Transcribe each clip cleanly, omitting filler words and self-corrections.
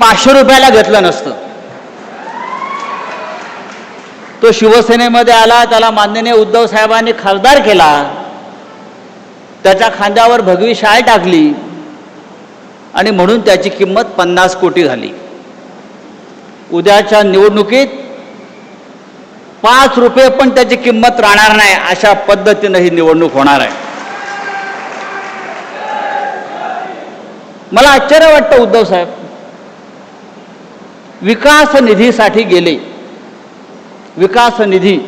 500 रुपयाला घेतलं नसतं. तो शिवसेनेमध्ये आला, त्याला माननीय उद्धव साहेबांनी खासदार केला, त्याच्या खांद्यावर भगवी शाल टाकली आणि म्हणून त्याची किंमत 50 कोटी झाली. उद्याच्या निवडणुकीत 5 रुपये पण त्याची किंमत राहणार नाही, अशा पद्धतीनं ही निवडणूक होणार आहे. मला आश्चर्य वाटतं, उद्धव साहेब विकास निधीसाठी गेले. विकास निधी,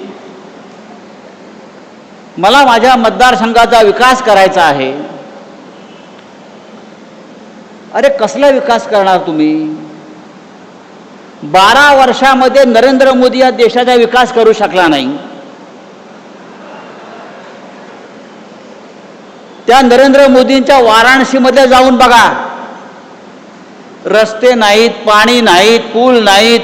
मला माझ्या मतदारसंघाचा विकास करायचा आहे. अरे कसला विकास करणार तुम्ही? 12 वर्षामध्ये नरेंद्र मोदी या देशाचा विकास करू शकला नाही. त्या नरेंद्र मोदींच्या वाराणसीमध्ये जाऊन बघा, रस्ते नाहीत, पाणी नाहीत, पूल नाहीत.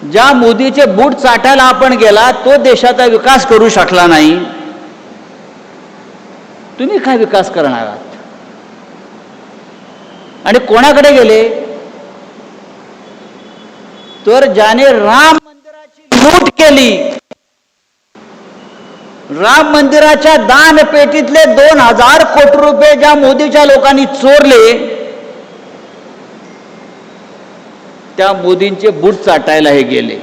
ज्या मोदीचे बूट चाटायला आपण गेला, तो देशाचा विकास करू शकला नाही. तुम्ही काय विकास करणार आहात? आणि कोणाकडे गेले? तर ज्याने राम मंदिराची लूट केली, राम मंदिराच्या दानपेटीतले 2000 कोटी रुपये ज्या मोदीच्या लोकांनी चोरले, त्या मोदींचे बूट चाटायला हे गेले.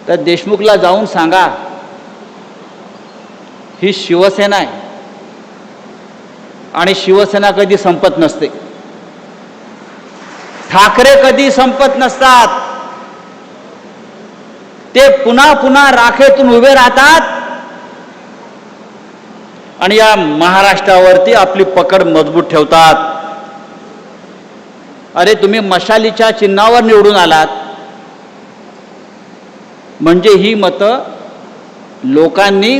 तर देशमुखला जाऊन सांगा, ही शिवसेना आहे आणि शिवसेना कधी संपत नसते. ठाकरे कधी संपत नसतात. ते पुन्हा पुन्हा राखेतून उभे राहतात आणि या महाराष्ट्रावरती आपली पकड मजबूत ठेवतात. अरे तुम्ही मशालीच्या चिन्हावर निवडून आलात, म्हणजे ही मतं लोकांनी